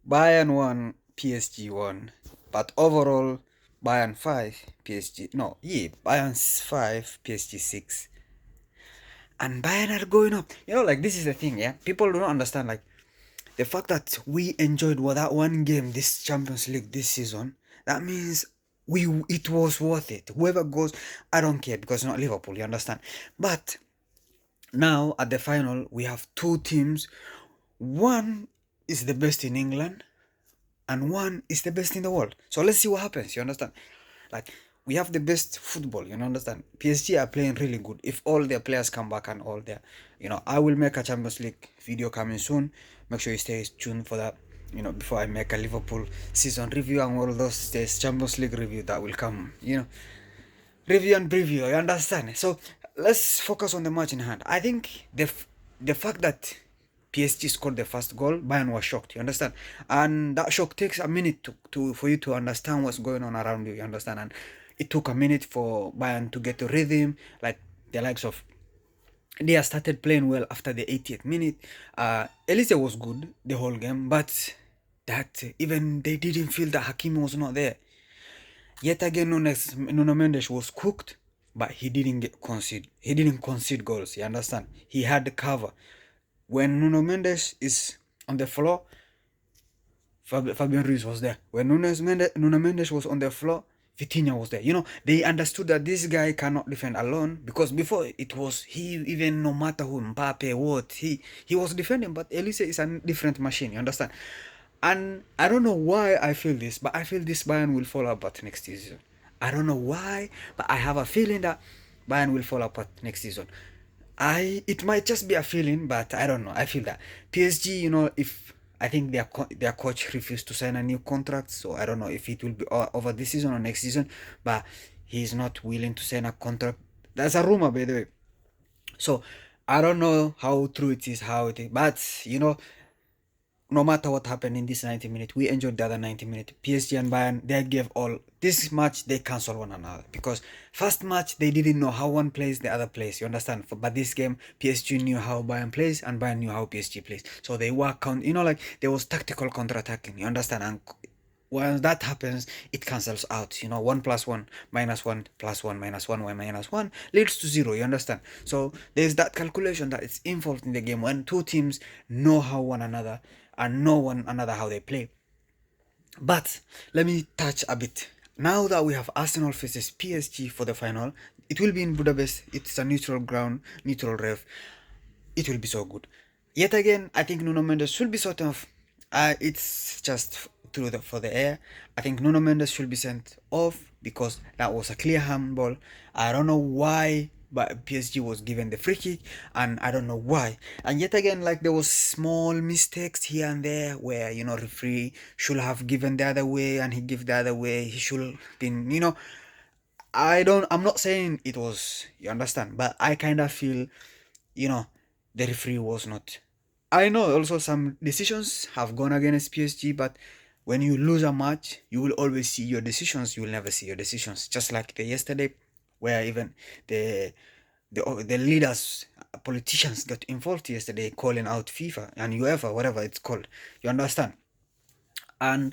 Bayern won, PSG won. But overall, Bayern 5, PSG. No, yeah, Bayern's 5, PSG 6. And Bayern are going up. Like this is the thing, yeah? People do not understand, like, the fact that we enjoyed that one game, this Champions League this season, that means it was worth it. Whoever goes, I don't care because it's not Liverpool, you understand? But now at the final, we have two teams. One is the best in England, and one is the best in the world. So let's see what happens. You understand? Like we have the best football. You understand? PSG are playing really good. If all their players come back and all their, I will make a Champions League video coming soon. Make sure you stay tuned for that. Before I make a Liverpool season review and all those days Champions League review that will come. Review and preview. You understand? So let's focus on the match in hand. I think the fact that PSG scored the first goal, Bayern was shocked. You understand? And that shock takes a minute for you to understand what's going on around you. You understand? And it took a minute for Bayern to get to rhythm, like the likes of. They started playing well after the 80th minute. Elise was good the whole game, but that even they didn't feel that Hakimi was not there. Yet again, Nuno Mendes was cooked, but he didn't concede. He didn't concede goals. You understand? He had the cover. When Nuno Mendes is on the floor, Fabian Ruiz was there. When Nuno Mendes was on the floor, Vitinha was there. They understood that this guy cannot defend alone, because before it was he, even no matter who, Mbappe, what, he was defending, but Elise is a different machine, you understand? And I don't know why I feel this, but I feel this Bayern will fall apart next season. I don't know why, but I have a feeling that Bayern will fall apart next season. It might just be a feeling, but I don't know. I feel that PSG, if I think their coach refused to sign a new contract, so I don't know if it will be over this season or next season, but he's not willing to sign a contract. That's a rumor, by the way. So I don't know how true it is, but no matter what happened in this 90 minutes, we enjoyed the other 90 minutes. PSG and Bayern, they gave all. This match, they cancel one another. Because first match, they didn't know how one plays, the other plays. You understand? But this game, PSG knew how Bayern plays, and Bayern knew how PSG plays. So they work on, like, there was tactical counter-attacking. You understand? And when that happens, it cancels out. 1 plus 1 minus 1 plus 1 minus 1 minus 1 leads to 0. You understand? So there's that calculation that it's involved in the game when two teams know how one another and know one another how they play. But let me touch a bit. Now that we have Arsenal versus PSG for the final, it will be in Budapest. It's a neutral ground, neutral ref. It will be so good. Yet again, I think Nuno Mendes should be sort of. It's just for the air. I think Nuno Mendes should be sent off because that was a clear handball. I don't know why, but PSG was given the free kick, and I don't know why. And yet again, like, there was small mistakes here and there where referee should have given the other way, and he gave the other way. He should have been, I'm not saying it was, you understand, but I kind of feel, the referee was not. I know also some decisions have gone against PSG, but when you lose a match, you will always see your decisions. You will never see your decisions. Just like the yesterday, where even the leaders, politicians got involved yesterday, calling out FIFA and UEFA, whatever it's called. You understand? And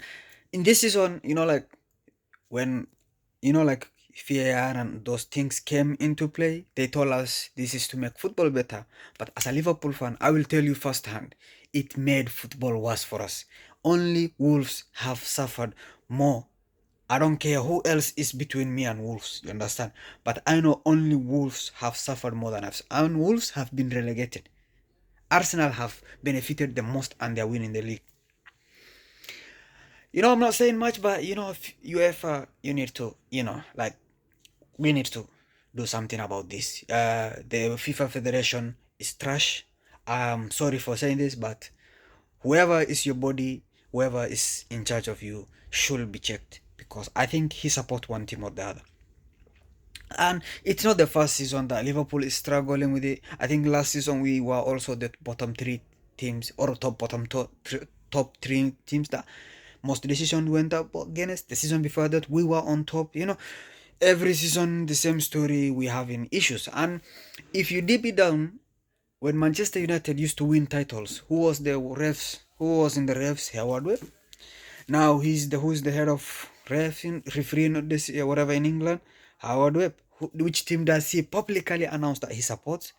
in this season, like, when like VAR and those things came into play, they told us this is to make football better. But as a Liverpool fan, I will tell you firsthand, it made football worse for us. Only Wolves have suffered more. I don't care who else is between me and Wolves, you understand? But I know only Wolves have suffered more than us. And Wolves have been relegated. Arsenal have benefited the most, and they're winning the league. I'm not saying much, but UEFA, you need to, like, we need to do something about this. The FIFA Federation is trash. I'm sorry for saying this, but whoever is your body, whoever is in charge of you, should be checked, because I think he supports one team or the other. And it's not the first season that Liverpool is struggling with it. I think last season we were also the bottom three teams, or top three teams that most decisions went up against. The season before that, we were on top. Every season the same story. We having issues. And if you dip it down, when Manchester United used to win titles, who was in the refs? Howard Webb. Now who's the head of refereeing this whatever in England? Howard Webb. Which team does he publicly announce that he supports?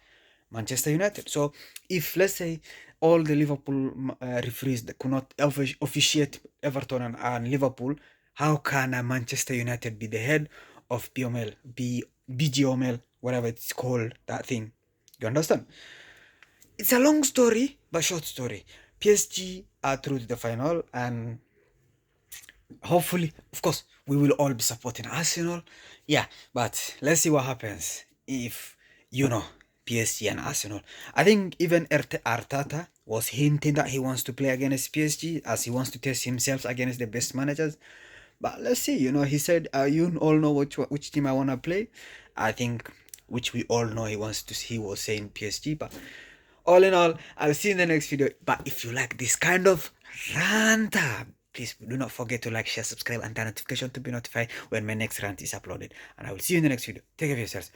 Manchester United. So if let's say all the Liverpool referees that could not officiate Everton and Liverpool, how can a Manchester United be the head of BOML, BGOML, whatever it's called, that thing? You understand? It's a long story, but short story. PSG are through to the final, and hopefully, of course, we will all be supporting Arsenal. Yeah, but let's see what happens if, PSG and Arsenal. I think even Arteta was hinting that he wants to play against PSG as he wants to test himself against the best managers. But let's see, he said, you all know which team I want to play. I think, which we all know he was saying PSG, but all in all, I'll see you in the next video. But if you like this kind of rant, please do not forget to like, share, subscribe, and turn notification to be notified when my next rant is uploaded. And I will see you in the next video. Take care of yourselves.